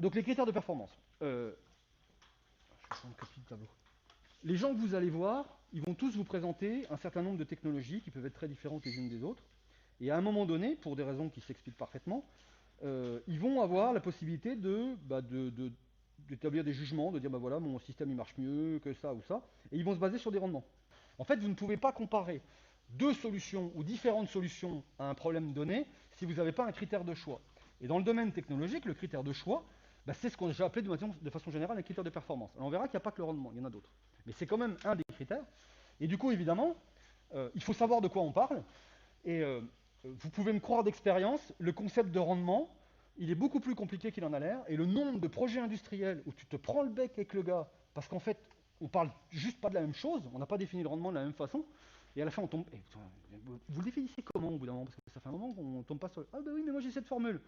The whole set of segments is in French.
Donc les critères de performance. Je vais faire une copie de tableau. Les gens que vous allez voir, ils vont tous vous présenter un certain nombre de technologies qui peuvent être très différentes les unes des autres. Et à un moment donné, pour des raisons qui s'expliquent parfaitement, ils vont avoir la possibilité d'établir des jugements, de dire bah voilà, mon système il marche mieux que ça ou ça, et ils vont se baser sur des rendements. En fait, vous ne pouvez pas comparer deux solutions ou différentes solutions à un problème donné si vous n'avez pas un critère de choix. Et dans le domaine technologique, le critère de choix, c'est ce qu'on a appelé de façon générale un critère de performance. Alors on verra qu'il n'y a pas que le rendement, il y en a d'autres. Mais c'est quand même un des critères. Et du coup, évidemment, il faut savoir de quoi on parle. Et vous pouvez me croire d'expérience, le concept de rendement, il est beaucoup plus compliqué qu'il en a l'air. Et le nombre de projets industriels où tu te prends le bec avec le gars, parce qu'en fait, on parle juste pas de la même chose, on n'a pas défini le rendement de la même façon, et à la fin on tombe. Vous le définissez comment au bout d'un moment? Parce que ça fait un moment qu'on tombe pas sur. Ah bah oui, mais moi j'ai cette formule.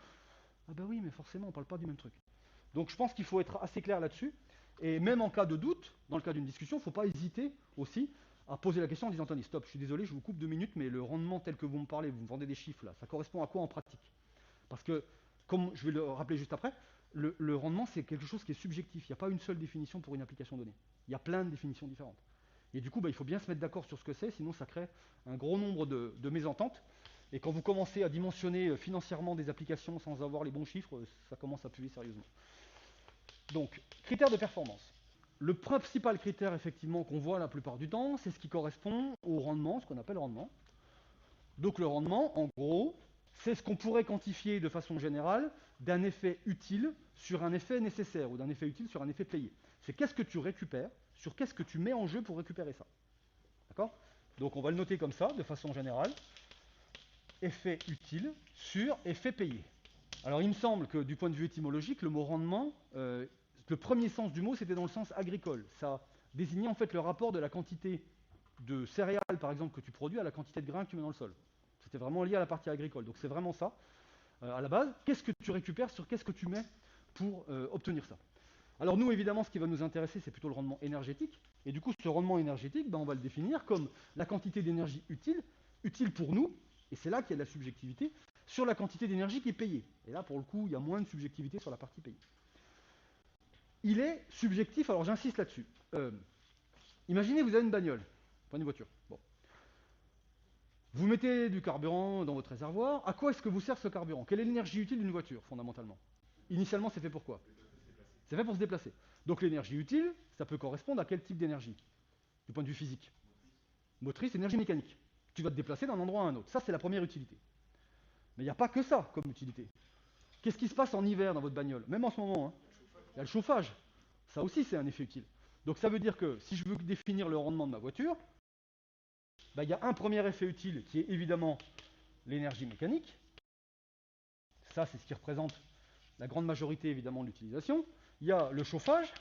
Ah bah oui, mais forcément on parle pas du même truc. Donc je pense qu'il faut être assez clair là-dessus. Et même en cas de doute, dans le cas d'une discussion, il ne faut pas hésiter aussi à poser la question en disant attendez, stop, je suis désolé, je vous coupe 2 minutes, mais le rendement tel que vous me parlez, vous me vendez des chiffres là, ça correspond à quoi en pratique? Parce que, comme je vais le rappeler juste après, le rendement c'est quelque chose qui est subjectif. Il n'y a pas une seule définition pour une application donnée. Il y a plein de définitions différentes. Et du coup, il faut bien se mettre d'accord sur ce que c'est, sinon ça crée un gros nombre de mésententes. Et quand vous commencez à dimensionner financièrement des applications sans avoir les bons chiffres, ça commence à puer sérieusement. Donc, critères de performance. Le principal critère, effectivement, qu'on voit la plupart du temps, c'est ce qui correspond au rendement, ce qu'on appelle rendement. Donc, le rendement, en gros, c'est ce qu'on pourrait quantifier de façon générale d'un effet utile sur un effet nécessaire ou d'un effet utile sur un effet payé. C'est qu'est-ce que tu récupères, sur qu'est-ce que tu mets en jeu pour récupérer ça. D'accord? Donc, on va le noter comme ça, de façon générale. Effet utile sur effet payé. Alors il me semble que du point de vue étymologique, le mot rendement, le premier sens du mot, c'était dans le sens agricole. Ça désignait en fait le rapport de la quantité de céréales, par exemple, que tu produis à la quantité de grains que tu mets dans le sol. C'était vraiment lié à la partie agricole. Donc c'est vraiment ça, à la base. Qu'est-ce que tu récupères sur qu'est-ce que tu mets pour obtenir ça? Alors nous, évidemment, ce qui va nous intéresser, c'est plutôt le rendement énergétique. Et du coup, ce rendement énergétique, on va le définir comme la quantité d'énergie utile pour nous, et c'est là qu'il y a de la subjectivité, sur la quantité d'énergie qui est payée. Et là, pour le coup, il y a moins de subjectivité sur la partie payée. Il est subjectif, alors j'insiste là-dessus. Imaginez, vous avez une bagnole, pas une voiture. Bon. Vous mettez du carburant dans votre réservoir. À quoi est-ce que vous sert ce carburant? Quelle est l'énergie utile d'une voiture, fondamentalement? Initialement, c'est fait pour quoi? C'est fait pour se déplacer. Donc l'énergie utile, ça peut correspondre à quel type d'énergie? Du point de vue physique. Motrice, énergie mécanique. Tu vas te déplacer d'un endroit à un autre. Ça, c'est la première utilité. Mais il n'y a pas que ça comme utilité. Qu'est-ce qui se passe en hiver dans votre bagnole? Même en ce moment, hein. Il y a le chauffage. Ça aussi, c'est un effet utile. Donc ça veut dire que si je veux définir le rendement de ma voiture, il y a un premier effet utile qui est évidemment l'énergie mécanique. Ça, c'est ce qui représente la grande majorité évidemment de l'utilisation. Il y a le chauffage.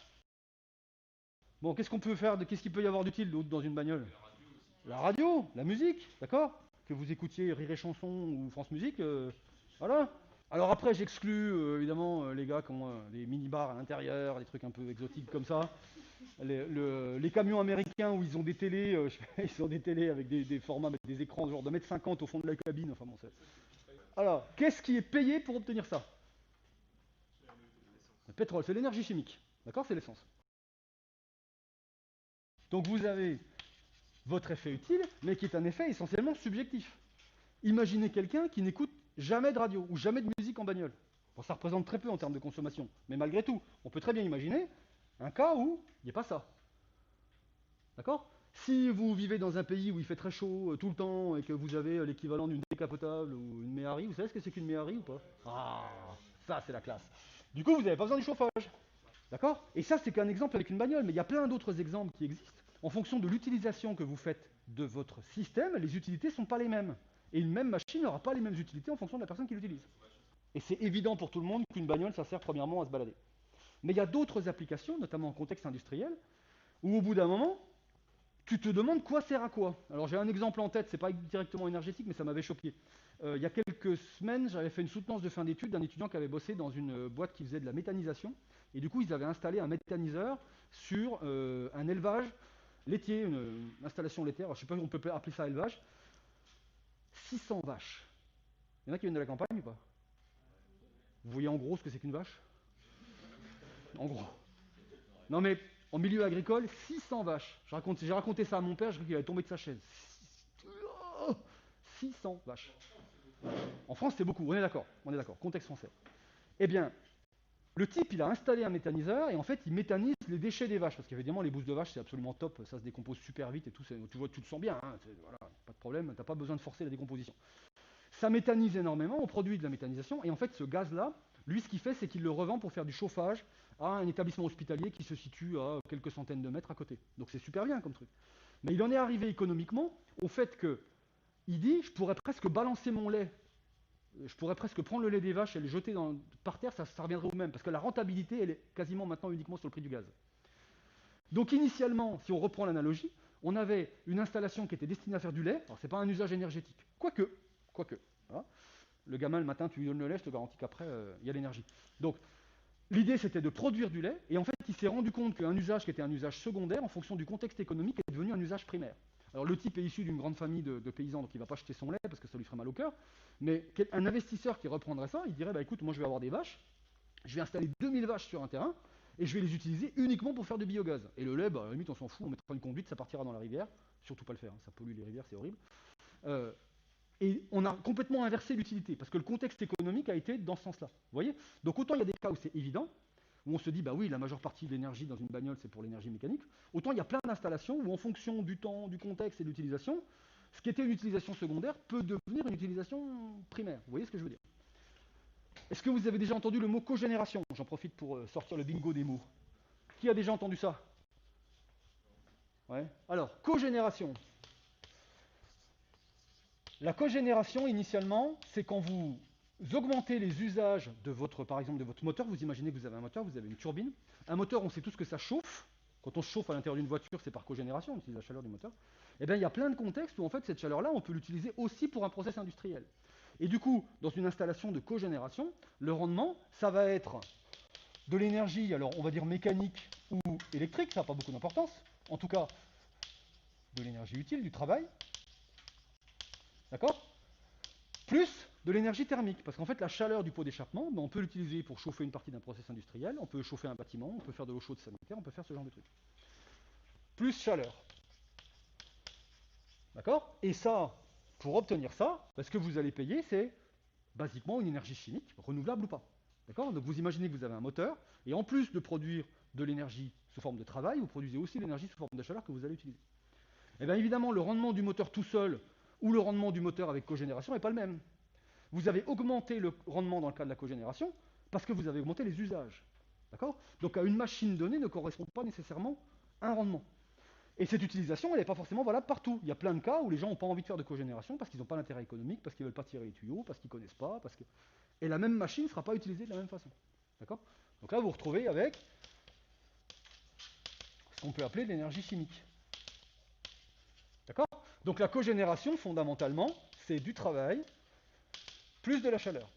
Bon, qu'est-ce qu'on peut faire, qu'est-ce qu'il peut y avoir d'utile dans une bagnole? La radio, la musique, d'accord? Que vous écoutiez Rire et Chanson ou France Musique, voilà. Alors après, j'exclus évidemment les gars qui ont des mini-bars à l'intérieur, des trucs un peu exotiques comme ça. Les camions américains où ils ont des télés, ils ont des télés avec des formats, avec des écrans genre de 1,50 m au fond de la cabine. Enfin bon, alors, qu'est-ce qui est payé pour obtenir ça? Le pétrole, c'est l'énergie chimique, d'accord? C'est l'essence. Donc vous avez votre effet utile, mais qui est un effet essentiellement subjectif. Imaginez quelqu'un qui n'écoute jamais de radio ou jamais de musique en bagnole. Bon, ça représente très peu en termes de consommation, mais malgré tout, on peut très bien imaginer un cas où il n'y a pas ça. D'accord? Si vous vivez dans un pays où il fait très chaud tout le temps et que vous avez l'équivalent d'une décapotable ou une Méhari, vous savez ce que c'est qu'une Méhari ou pas? Ah, ça c'est la classe. Du coup, vous n'avez pas besoin du chauffage. D'accord? Et ça, c'est qu'un exemple avec une bagnole, mais il y a plein d'autres exemples qui existent. En fonction de l'utilisation que vous faites de votre système, les utilités ne sont pas les mêmes. Et une même machine n'aura pas les mêmes utilités en fonction de la personne qui l'utilise. Et c'est évident pour tout le monde qu'une bagnole, ça sert premièrement à se balader. Mais il y a d'autres applications, notamment en contexte industriel, où au bout d'un moment, tu te demandes quoi sert à quoi. Alors j'ai un exemple en tête, c'est pas directement énergétique, mais ça m'avait choqué. Il y a quelques semaines, j'avais fait une soutenance de fin d'études d'un étudiant qui avait bossé dans une boîte qui faisait de la méthanisation. Et du coup, ils avaient installé un méthaniseur sur un élevage laitier, une installation laitière. Alors, je ne sais pas si on peut appeler ça élevage. 600 vaches. Il y en a qui viennent de la campagne ou pas? Vous voyez en gros ce que c'est qu'une vache? en gros. Non mais, en milieu agricole, 600 vaches. J'ai raconté ça à mon père, je crois qu'il allait tomber de sa chaise. 600 vaches. En France, c'est beaucoup, on est d'accord, contexte français. Eh bien, le type, il a installé un méthaniseur et en fait, il méthanise les déchets des vaches. Parce qu'évidemment, les bousses de vache, c'est absolument top, ça se décompose super vite et tout. Tu te sens bien, hein, voilà, pas de problème, t'as pas besoin de forcer la décomposition. Ça méthanise énormément, on produit de la méthanisation et en fait, ce gaz-là, lui, ce qu'il fait, c'est qu'il le revend pour faire du chauffage à un établissement hospitalier qui se situe à quelques centaines de mètres à côté. Donc c'est super bien comme truc. Mais il en est arrivé économiquement au fait que il dit, je pourrais presque balancer mon lait, je pourrais presque prendre le lait des vaches et le jeter par terre, ça reviendrait au même, parce que la rentabilité, elle est quasiment maintenant uniquement sur le prix du gaz. Donc initialement, si on reprend l'analogie, on avait une installation qui était destinée à faire du lait, alors c'est pas un usage énergétique, quoique, voilà. Le gamin le matin, tu lui donnes le lait, je te garantis qu'après, il y a l'énergie. Donc l'idée, c'était de produire du lait, et en fait, il s'est rendu compte qu'un usage qui était un usage secondaire, en fonction du contexte économique, est devenu un usage primaire. Alors le type est issu d'une grande famille de paysans, donc il ne va pas acheter son lait parce que ça lui ferait mal au cœur, mais un investisseur qui reprendrait ça, il dirait, bah écoute, moi je vais avoir des vaches, je vais installer 2000 vaches sur un terrain, et je vais les utiliser uniquement pour faire du biogaz. Et le lait, bah, à la limite, on s'en fout, on mettra une conduite, ça partira dans la rivière, surtout pas le faire, hein, ça pollue les rivières, c'est horrible. Et on a complètement inversé l'utilité, parce que le contexte économique a été dans ce sens-là. Vous voyez? Donc autant il y a des cas où c'est évident, où on se dit, bah oui, la majeure partie de l'énergie dans une bagnole, c'est pour l'énergie mécanique, autant il y a plein d'installations où en fonction du temps, du contexte et de l'utilisation, ce qui était une utilisation secondaire peut devenir une utilisation primaire. Vous voyez ce que je veux dire? Est-ce que vous avez déjà entendu le mot cogénération? J'en profite pour sortir le bingo des mots. Qui a déjà entendu ça? Ouais. Alors, cogénération. La cogénération, initialement, c'est quand vous augmentez les usages de votre, par exemple, de votre moteur. Vous imaginez que vous avez un moteur, vous avez une turbine. Un moteur, on sait tous que ça chauffe. Quand on se chauffe à l'intérieur d'une voiture, c'est par cogénération, on utilise la chaleur du moteur. Eh bien, il y a plein de contextes où, en fait, cette chaleur-là, on peut l'utiliser aussi pour un process industriel. Et du coup, dans une installation de cogénération, le rendement, ça va être de l'énergie, alors on va dire mécanique ou électrique, ça n'a pas beaucoup d'importance. En tout cas, de l'énergie utile, du travail. D'accord? Plus de l'énergie thermique, parce qu'en fait la chaleur du pot d'échappement, on peut l'utiliser pour chauffer une partie d'un process industriel, on peut chauffer un bâtiment, on peut faire de l'eau chaude sanitaire, on peut faire ce genre de trucs. Plus chaleur. D'accord? Et ça, pour obtenir ça, ce que vous allez payer, c'est basiquement une énergie chimique, renouvelable ou pas. D'accord? Donc vous imaginez que vous avez un moteur, et en plus de produire de l'énergie sous forme de travail, vous produisez aussi l'énergie sous forme de chaleur que vous allez utiliser. Et bien évidemment, le rendement du moteur tout seul ou le rendement du moteur avec cogénération n'est pas le même. Vous avez augmenté le rendement dans le cas de la cogénération parce que vous avez augmenté les usages. D'accord? Donc à une machine donnée ne correspond pas nécessairement un rendement. Et cette utilisation, elle n'est pas forcément valable partout. Il y a plein de cas où les gens n'ont pas envie de faire de cogénération parce qu'ils n'ont pas l'intérêt économique, parce qu'ils ne veulent pas tirer les tuyaux, parce qu'ils ne connaissent pas. Et la même machine ne sera pas utilisée de la même façon. D'accord? Donc là, vous vous retrouvez avec ce qu'on peut appeler de l'énergie chimique. D'accord? Donc la cogénération, fondamentalement, c'est du travail plus de la chaleur.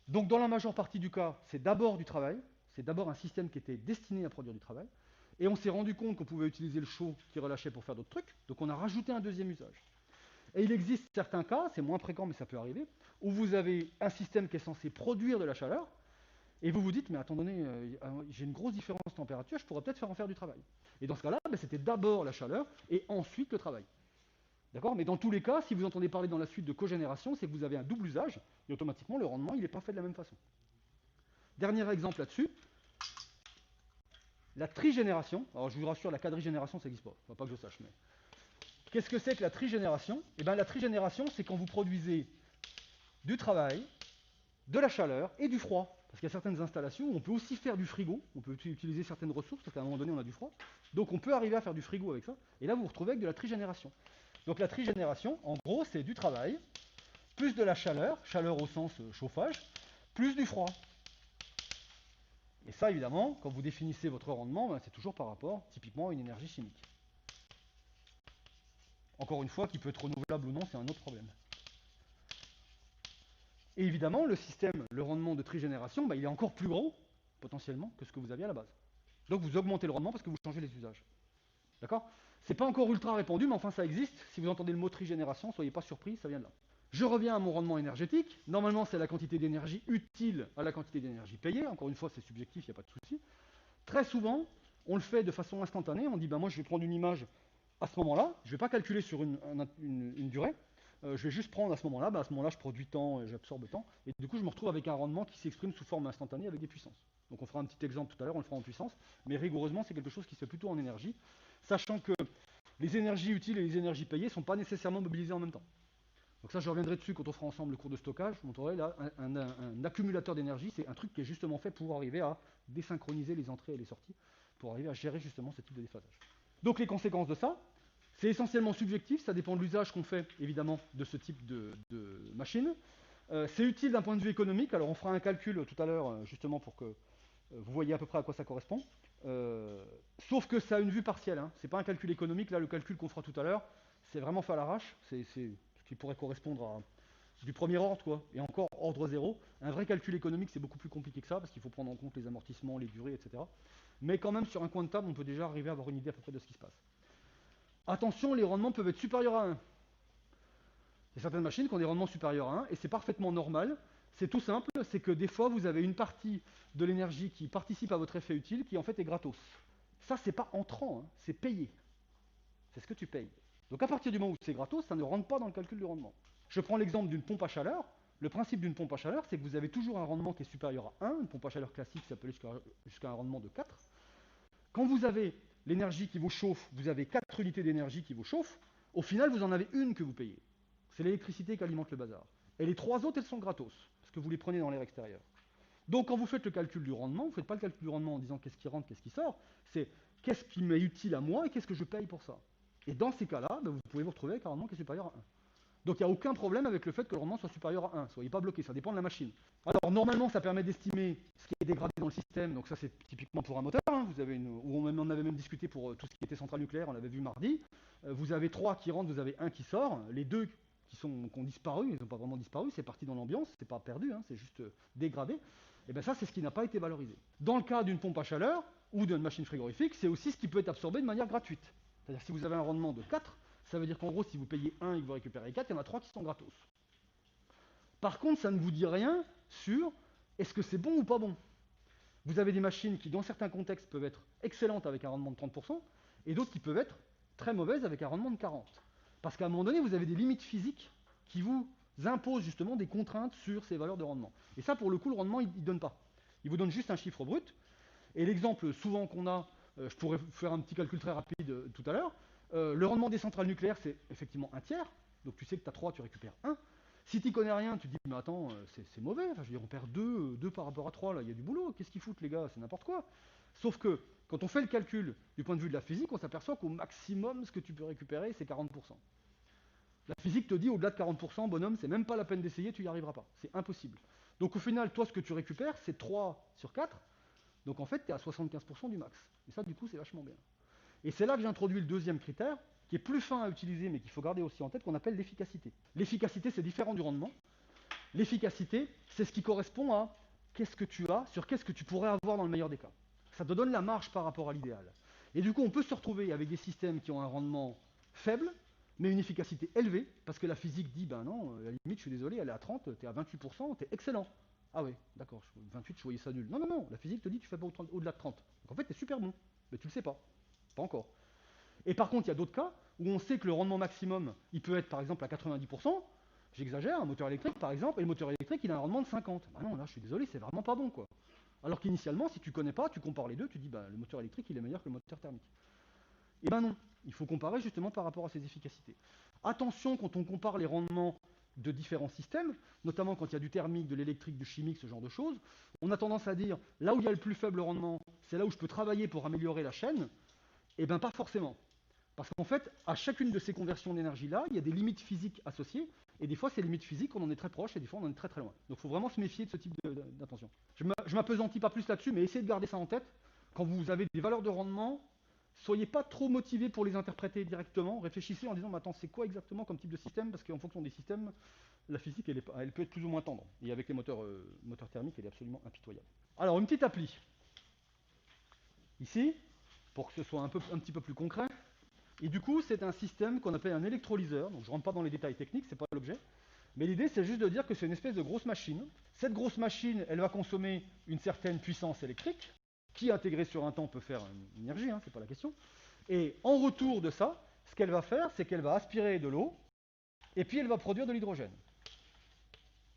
Donc dans la majeure partie du cas, c'est d'abord du travail, c'est d'abord un système qui était destiné à produire du travail, et on s'est rendu compte qu'on pouvait utiliser le chaud qui relâchait pour faire d'autres trucs, donc on a rajouté un deuxième usage. Et il existe certains cas, c'est moins fréquent mais ça peut arriver, où vous avez un système qui est censé produire de la chaleur, et vous vous dites, mais attendez, j'ai une grosse différence de température, je pourrais peut-être en faire du travail. Et dans ce cas-là, c'était d'abord la chaleur, et ensuite le travail. D'accord? Mais dans tous les cas, si vous entendez parler dans la suite de cogénération, c'est que vous avez un double usage, et automatiquement, le rendement, il n'est pas fait de la même façon. Dernier exemple là-dessus, la trigénération. Alors je vous rassure, la quadrigénération, ça n'existe pas. Faut pas que je sache, mais qu'est-ce que c'est que la trigénération? Eh bien, la trigénération, c'est quand vous produisez du travail, de la chaleur et du froid. Parce qu'il y a certaines installations où on peut aussi faire du frigo, on peut utiliser certaines ressources, parce qu'à un moment donné, on a du froid. Donc on peut arriver à faire du frigo avec ça. Et là, vous vous retrouvez avec de la trigénération. Donc la trigénération, en gros, c'est du travail, plus de la chaleur, chaleur au sens chauffage, plus du froid. Et ça, évidemment, quand vous définissez votre rendement, c'est toujours par rapport, typiquement, à une énergie chimique. Encore une fois, qui peut être renouvelable ou non, c'est un autre problème. Et évidemment, le système, le rendement de trigénération, il est encore plus gros, potentiellement, que ce que vous aviez à la base. Donc vous augmentez le rendement parce que vous changez les usages. D'accord? C'est pas encore ultra répandu, mais enfin ça existe. Si vous entendez le mot trigénération, soyez pas surpris, ça vient de là. Je reviens à mon rendement énergétique. Normalement, c'est la quantité d'énergie utile à la quantité d'énergie payée. Encore une fois, c'est subjectif, il n'y a pas de souci. Très souvent, on le fait de façon instantanée. On dit, ben moi, je vais prendre une image à ce moment-là. Je ne vais pas calculer sur une durée. Je vais juste prendre à ce moment-là. Ben à ce moment-là, je produis temps et j'absorbe temps. Et du coup, je me retrouve avec un rendement qui s'exprime sous forme instantanée avec des puissances. Donc on fera un petit exemple tout à l'heure, on le fera en puissance. Mais rigoureusement, c'est quelque chose qui se fait plutôt en énergie. Sachant que les énergies utiles et les énergies payées ne sont pas nécessairement mobilisées en même temps. Donc ça, je reviendrai dessus quand on fera ensemble le cours de stockage. Je vous montrerai là un accumulateur d'énergie. C'est un truc qui est justement fait pour arriver à désynchroniser les entrées et les sorties, pour arriver à gérer justement ce type de déphasage. Donc les conséquences de ça, c'est essentiellement subjectif. Ça dépend de l'usage qu'on fait, évidemment, de ce type de machine. C'est utile d'un point de vue économique. Alors on fera un calcul tout à l'heure, justement, pour que vous voyez à peu près à quoi ça correspond. Sauf que ça a une vue partielle. Hein. Ce n'est pas un calcul économique. Là, le calcul qu'on fera tout à l'heure, c'est vraiment fait à l'arrache. C'est ce qui pourrait correspondre à du premier ordre, quoi. Et encore, ordre zéro. Un vrai calcul économique, c'est beaucoup plus compliqué que ça, parce qu'il faut prendre en compte les amortissements, les durées, etc. Mais quand même, sur un coin de table, on peut déjà arriver à avoir une idée à peu près de ce qui se passe. Attention, les rendements peuvent être supérieurs à 1. Il y a certaines machines qui ont des rendements supérieurs à 1, et c'est parfaitement normal. C'est tout simple, c'est que des fois, vous avez une partie de l'énergie qui participe à votre effet utile, qui en fait est gratos. Ça, c'est pas entrant, hein, c'est payé. C'est ce que tu payes. Donc à partir du moment où c'est gratos, ça ne rentre pas dans le calcul du rendement. Je prends l'exemple d'une pompe à chaleur. Le principe d'une pompe à chaleur, c'est que vous avez toujours un rendement qui est supérieur à 1. Une pompe à chaleur classique, ça peut aller jusqu'à un rendement de 4. Quand vous avez l'énergie qui vous chauffe, vous avez 4 unités d'énergie qui vous chauffent. Au final, vous en avez une que vous payez. C'est l'électricité qui alimente le bazar. Et les 3 autres, elles sont gratos, parce que vous les prenez dans l'air extérieur. Donc quand vous faites le calcul du rendement, vous ne faites pas le calcul du rendement en disant qu'est-ce qui rentre, qu'est-ce qui sort. C'est qu'est-ce qui m'est utile à moi et qu'est-ce que je paye pour ça. Et dans ces cas-là, vous pouvez vous retrouver avec un rendement qui est supérieur à 1. Donc il n'y a aucun problème avec le fait que le rendement soit supérieur à 1. Soyez pas bloqués, ça dépend de la machine. Alors normalement, ça permet d'estimer ce qui est dégradé dans le système. Donc ça, c'est typiquement pour un moteur. Hein. Vous avez on avait même discuté pour tout ce qui était centrale nucléaire, on l'avait vu mardi. Vous avez 3 qui rentrent, vous avez 1 qui sort. Les 2 qui ont disparu, ils n'ont pas vraiment disparu, c'est parti dans l'ambiance, c'est pas perdu, hein, c'est juste dégradé. Et bien ça, c'est ce qui n'a pas été valorisé. Dans le cas d'une pompe à chaleur ou d'une machine frigorifique, c'est aussi ce qui peut être absorbé de manière gratuite. C'est-à-dire si vous avez un rendement de 4, ça veut dire qu'en gros, si vous payez 1 et que vous récupérez 4, il y en a 3 qui sont gratos. Par contre, ça ne vous dit rien sur est-ce que c'est bon ou pas bon. Vous avez des machines qui, dans certains contextes, peuvent être excellentes avec un rendement de 30%, et d'autres qui peuvent être très mauvaises avec un rendement de 40%. Parce qu'à un moment donné, vous avez des limites physiques qui vous imposent justement des contraintes sur ces valeurs de rendement. Et ça, pour le coup, le rendement, il ne donne pas. Il vous donne juste un chiffre brut. Et l'exemple souvent qu'on a, je pourrais faire un petit calcul très rapide tout à l'heure, le rendement des centrales nucléaires, c'est effectivement un tiers. Donc tu sais que tu as 3, tu récupères 1. Si tu n'y connais rien, tu te dis, mais attends, c'est mauvais. Enfin, je veux dire, on perd 2 par rapport à 3, là, il y a du boulot. Qu'est-ce qu'ils foutent, les gars? C'est n'importe quoi. Sauf que, quand on fait le calcul du point de vue de la physique, on s'aperçoit qu'au maximum, ce que tu peux récupérer, c'est 40%. La physique te dit, au-delà de 40%, bonhomme, c'est même pas la peine d'essayer, tu n'y arriveras pas. C'est impossible. Donc au final, toi, ce que tu récupères, c'est 3 sur 4. Donc en fait, tu es à 75% du max. Et ça, du coup, c'est vachement bien. Et c'est là que j'introduis le deuxième critère, qui est plus fin à utiliser, mais qu'il faut garder aussi en tête, qu'on appelle l'efficacité. L'efficacité, c'est différent du rendement. L'efficacité, c'est ce qui correspond à qu'est-ce que tu as, sur qu'est-ce que tu pourrais avoir dans le meilleur des cas. Ça te donne la marge par rapport à l'idéal. Et du coup, on peut se retrouver avec des systèmes qui ont un rendement faible, mais une efficacité élevée, parce que la physique dit, ben non, à la limite, je suis désolé, elle est à 30, tu es à 28%, tu es excellent. Ah oui, d'accord, 28, je voyais ça nul. Non, non, non, la physique te dit, tu fais pas au-delà de 30. Donc en fait, tu es super bon, mais tu le sais pas. Pas encore. Et par contre, il y a d'autres cas où on sait que le rendement maximum, il peut être par exemple à 90%. J'exagère, un moteur électrique par exemple, et le moteur électrique, il a un rendement de 50. Bah non, là, je suis désolé, c'est vraiment pas bon, quoi. Alors qu'initialement, si tu connais pas, tu compares les deux, tu dis, bah, le moteur électrique, il est meilleur que le moteur thermique. Et ben non, il faut comparer justement par rapport à ses efficacités. Attention quand on compare les rendements de différents systèmes, notamment quand il y a du thermique, de l'électrique, du chimique, ce genre de choses, on a tendance à dire, là où il y a le plus faible rendement, c'est là où je peux travailler pour améliorer la chaîne. Eh bien pas forcément. Parce qu'en fait, à chacune de ces conversions d'énergie-là, il y a des limites physiques associées, et des fois, ces limites physiques, on en est très proche, et des fois, on en est très très loin. Donc il faut vraiment se méfier de ce type d'intention. Je m'appesantis pas plus là-dessus, mais essayez de garder ça en tête. Quand vous avez des valeurs de rendement, soyez pas trop motivés pour les interpréter directement. Réfléchissez en disant, mais attends, c'est quoi exactement comme type de système? Parce qu'en fonction des systèmes, la physique, elle peut être plus ou moins tendre. Et avec les moteurs thermiques, elle est absolument impitoyable. Alors, une petite appli. Ici, pour que ce soit un petit peu plus concret. Et du coup, c'est un système qu'on appelle un électrolyseur. Donc, je ne rentre pas dans les détails techniques, ce n'est pas l'objet. Mais l'idée, c'est juste de dire que c'est une espèce de grosse machine. Cette grosse machine, elle va consommer une certaine puissance électrique, qui, intégrée sur un temps, peut faire une énergie, hein, c'est pas la question. Et en retour de ça, ce qu'elle va faire, c'est qu'elle va aspirer de l'eau, et puis elle va produire de l'hydrogène.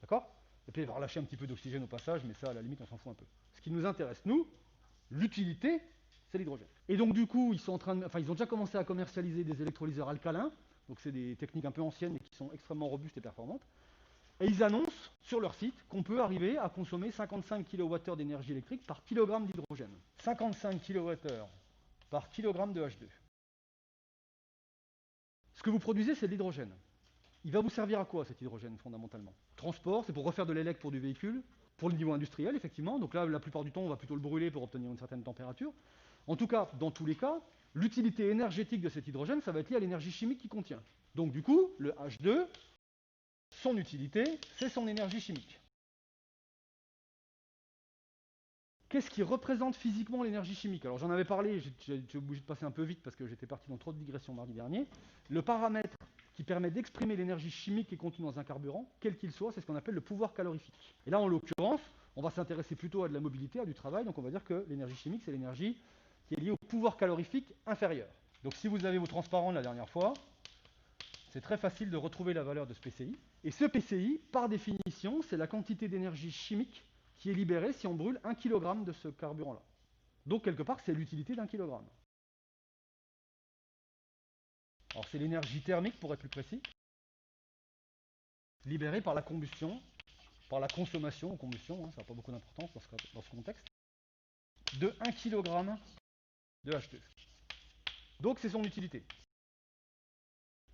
D'accord? Et puis elle va relâcher un petit peu d'oxygène au passage, mais ça, à la limite, on s'en fout un peu. Ce qui nous intéresse, nous, l'utilité, c'est l'hydrogène. Et donc, du coup, ils ont déjà commencé à commercialiser des électrolyseurs alcalins, donc c'est des techniques un peu anciennes, mais qui sont extrêmement robustes et performantes. Et ils annoncent sur leur site qu'on peut arriver à consommer 55 kWh d'énergie électrique par kilogramme d'hydrogène. 55 kWh par kilogramme de H2. Ce que vous produisez, c'est de l'hydrogène. Il va vous servir à quoi cet hydrogène fondamentalement? Transport, c'est pour refaire de l'élect pour du véhicule, pour le niveau industriel effectivement. Donc là, la plupart du temps, on va plutôt le brûler pour obtenir une certaine température. En tout cas, dans tous les cas, l'utilité énergétique de cet hydrogène, ça va être lié à l'énergie chimique qu'il contient. Donc du coup, le H2, son utilité, c'est son énergie chimique. Qu'est-ce qui représente physiquement l'énergie chimique? Alors j'en avais parlé, j'ai obligé de passer un peu vite parce que j'étais parti dans trop de digressions mardi dernier. Le paramètre qui permet d'exprimer l'énergie chimique qui est contenue dans un carburant, quel qu'il soit, c'est ce qu'on appelle le pouvoir calorifique. Et là, en l'occurrence, on va s'intéresser plutôt à de la mobilité, à du travail, donc on va dire que l'énergie chimique, c'est l'énergie qui est liée au pouvoir calorifique inférieur. Donc si vous avez vos transparents de la dernière fois, c'est très facile de retrouver la valeur de ce PCI. Et ce PCI, par définition, c'est la quantité d'énergie chimique qui est libérée si on brûle 1 kg de ce carburant-là. Donc, quelque part, c'est l'utilité d'1 kg. Alors, c'est l'énergie thermique, pour être plus précis, libérée par la combustion, par la consommation ou combustion, hein, ça n'a pas beaucoup d'importance dans ce contexte, de 1 kg de H2. Donc, c'est son utilité.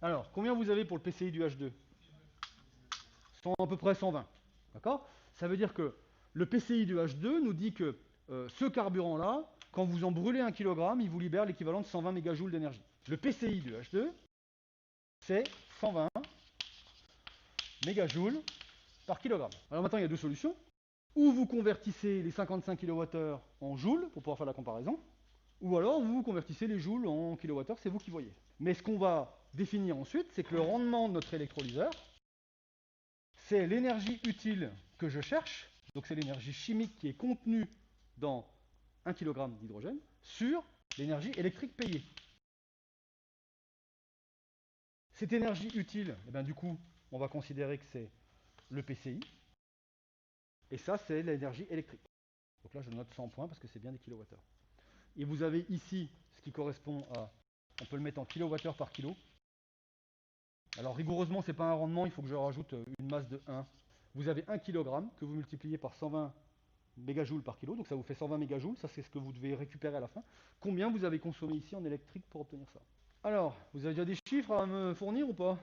Alors, combien vous avez pour le PCI du H2? À peu près 120. D'accord? Ça veut dire que le PCI du H2 nous dit que ce carburant-là, quand vous en brûlez 1 kg, il vous libère l'équivalent de 120 mégajoules d'énergie. Le PCI du H2, c'est 120 mégajoules par kilogramme. Alors maintenant, il y a deux solutions. Ou vous convertissez les 55 kWh en joules pour pouvoir faire la comparaison, ou alors vous convertissez les joules en kilowattheure, c'est vous qui voyez. Mais ce qu'on va définir ensuite, c'est que le rendement de notre électrolyseur, c'est l'énergie utile que je cherche, donc c'est l'énergie chimique qui est contenue dans 1 kg d'hydrogène, sur l'énergie électrique payée. Cette énergie utile, eh bien, du coup, on va considérer que c'est le PCI, et ça, c'est l'énergie électrique. Donc là, je note 100 points parce que c'est bien des kilowattheures. Et vous avez ici ce qui correspond à, on peut le mettre en kilowattheure par kilo. Alors rigoureusement, ce n'est pas un rendement, il faut que je rajoute une masse de 1. Vous avez 1 kg que vous multipliez par 120 mégajoules par kilo, donc ça vous fait 120 mégajoules, ça c'est ce que vous devez récupérer à la fin. Combien vous avez consommé ici en électrique pour obtenir ça? Alors, vous avez déjà des chiffres à me fournir ou pas?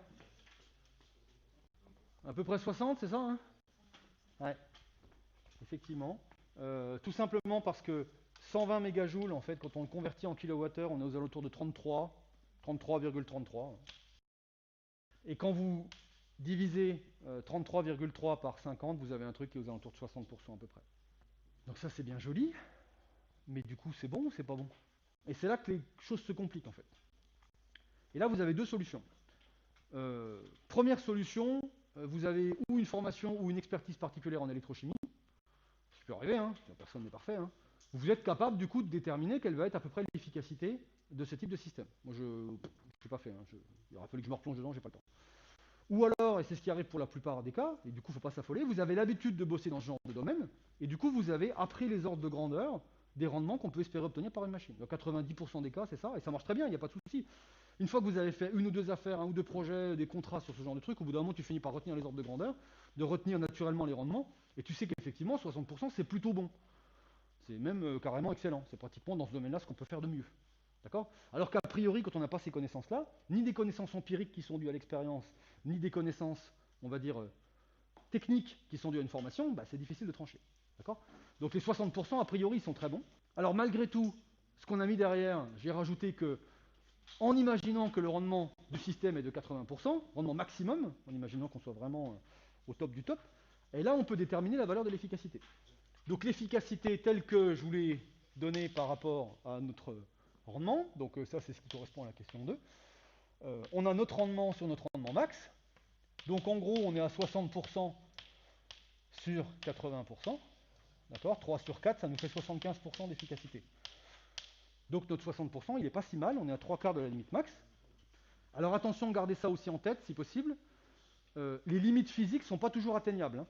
À peu près 60, c'est ça, hein? Ouais, effectivement. Tout simplement parce que 120 mégajoules, en fait, quand on le convertit en kilowattheure, on est aux alentours de 33, 33,33. Et quand vous divisez 33,3 par 50, vous avez un truc qui est aux alentours de 60% à peu près. Donc ça c'est bien joli, mais du coup c'est bon ou c'est pas bon? Et c'est là que les choses se compliquent en fait. Et là vous avez deux solutions. Première solution, vous avez ou une formation ou une expertise particulière en électrochimie, ce qui peut arriver, hein, personne n'est parfait, hein. Vous êtes capable du coup de déterminer quelle va être à peu près l'efficacité de ce type de système. Moi je n'ai pas fait, hein, il aurait fallu que je me replonge dedans, j'ai pas le temps. Ou alors, et c'est ce qui arrive pour la plupart des cas, et du coup il ne faut pas s'affoler, vous avez l'habitude de bosser dans ce genre de domaine, et du coup vous avez appris les ordres de grandeur des rendements qu'on peut espérer obtenir par une machine. Dans 90% des cas, c'est ça, et ça marche très bien, il n'y a pas de souci. Une fois que vous avez fait une ou deux affaires, un ou deux projets, des contrats sur ce genre de truc, au bout d'un moment tu finis par retenir les ordres de grandeur, de retenir naturellement les rendements, et tu sais qu'effectivement 60% c'est plutôt bon. C'est même carrément excellent, c'est pratiquement dans ce domaine-là ce qu'on peut faire de mieux. D'accord? Alors qu'a priori, quand on n'a pas ces connaissances-là, ni des connaissances empiriques qui sont dues à l'expérience, ni des connaissances, on va dire, techniques qui sont dues à une formation, bah, c'est difficile de trancher. D'accord? Donc les 60%, a priori, sont très bons. Alors malgré tout, ce qu'on a mis derrière, j'ai rajouté que, en imaginant que le rendement du système est de 80%, rendement maximum, en imaginant qu'on soit vraiment au top du top, et là on peut déterminer la valeur de l'efficacité. Donc l'efficacité telle que je vous l'ai donnée par rapport à notre rendement, donc ça c'est ce qui correspond à la question 2. On a notre rendement sur notre rendement max, Donc en gros, on est à 60% sur 80%. D'accord? 3 sur 4, ça nous fait 75% d'efficacité. Donc notre 60%, il n'est pas si mal, on est à 3/4 de la limite max. Alors attention, gardez ça aussi en tête, si possible. Les limites physiques ne sont pas toujours atteignables, hein.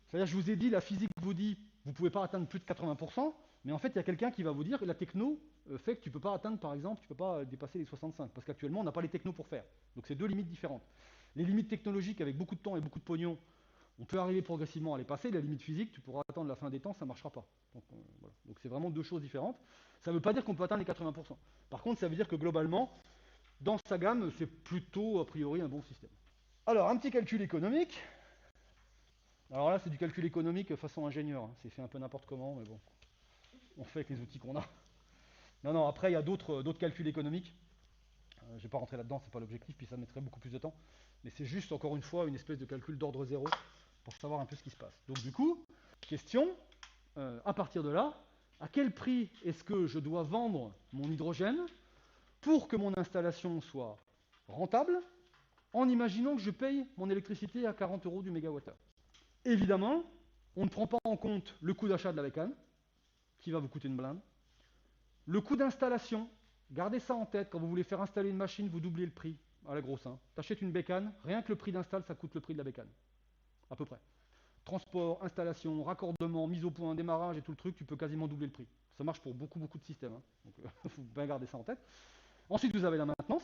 C'est-à-dire, je vous ai dit, la physique vous dit, vous ne pouvez pas atteindre plus de 80%, mais en fait, il y a quelqu'un qui va vous dire que la techno fait que tu ne peux pas atteindre, par exemple, tu ne peux pas dépasser les 65, parce qu'actuellement, on n'a pas les technos pour faire. Donc c'est deux limites différentes. Les limites technologiques, avec beaucoup de temps et beaucoup de pognon, on peut arriver progressivement à les passer. La limite physique, tu pourras attendre la fin des temps, ça ne marchera pas. Donc voilà. Donc c'est vraiment deux choses différentes. Ça ne veut pas dire qu'on peut atteindre les 80%. Par contre, ça veut dire que globalement, dans sa gamme, c'est plutôt, a priori, un bon système. Alors, un petit calcul économique. Alors là, c'est du calcul économique façon ingénieur, hein. C'est fait un peu n'importe comment, mais bon, on fait avec les outils qu'on a. Non, non, après, il y a d'autres calculs économiques. Je ne vais pas rentrer là-dedans, c'est pas l'objectif, puis ça mettrait beaucoup plus de temps. Mais c'est juste, encore une fois, une espèce de calcul d'ordre zéro pour savoir un peu ce qui se passe. Donc du coup, question, à partir de là, à quel prix est-ce que je dois vendre mon hydrogène pour que mon installation soit rentable, en imaginant que je paye mon électricité à 40 euros du mégawattheure. Évidemment, on ne prend pas en compte le coût d'achat de la bécane, qui va vous coûter une blinde. Le coût d'installation, gardez ça en tête, quand vous voulez faire installer une machine, vous doublez le prix à la grosse. Hein. Tu achètes une bécane, rien que le prix d'install, ça coûte le prix de la bécane, à peu près. Transport, installation, raccordement, mise au point, démarrage et tout le truc, tu peux quasiment doubler le prix. Ça marche pour beaucoup, beaucoup de systèmes. Hein. Donc, il faut bien garder ça en tête. Ensuite, vous avez la maintenance,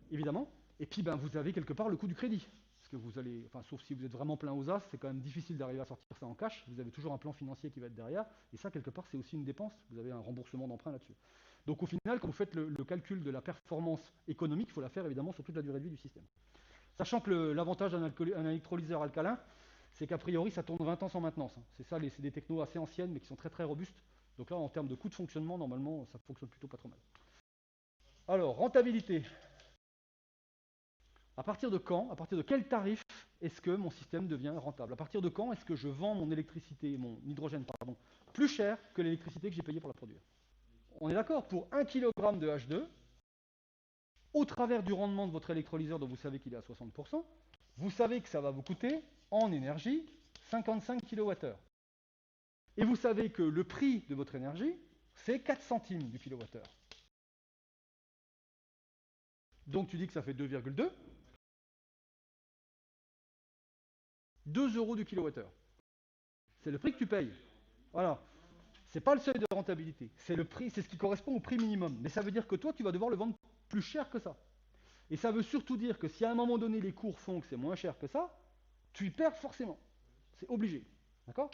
évidemment. Et puis, ben, vous avez quelque part le coût du crédit. Parce que vous allez, enfin, sauf si vous êtes vraiment plein aux as, c'est quand même difficile d'arriver à sortir ça en cash. Vous avez toujours un plan financier qui va être derrière. Et ça, quelque part, c'est aussi une dépense. Vous avez un remboursement d'emprunt là-dessus. Donc, au final, quand vous faites le calcul de la performance économique, il faut la faire évidemment sur toute la durée de vie du système. Sachant que l'avantage d'un électrolyseur alcalin, c'est qu'a priori, ça tourne 20 ans sans maintenance. C'est ça, c'est des technos assez anciennes, mais qui sont très très robustes. Donc là, en termes de coût de fonctionnement, normalement, ça fonctionne plutôt pas trop mal. Alors, rentabilité. À partir de quand, à partir de quel tarif est-ce que mon système devient rentable? À partir de quand est-ce que je vends mon électricité, mon hydrogène, pardon, plus cher que l'électricité que j'ai payée pour la produire? On est d'accord, pour 1 kg de H2, au travers du rendement de votre électrolyseur dont vous savez qu'il est à 60%, vous savez que ça va vous coûter en énergie 55 kWh. Et vous savez que le prix de votre énergie, c'est 4 centimes du kilowattheure. Donc tu dis que ça fait 2,2. 2 euros du kilowattheure. C'est le prix que tu payes. Voilà. C'est pas le seuil de rentabilité. C'est le prix, c'est ce qui correspond au prix minimum. Mais ça veut dire que toi, tu vas devoir le vendre plus cher que ça. Et ça veut surtout dire que si à un moment donné les cours font que c'est moins cher que ça, tu y perds forcément. C'est obligé. D'accord?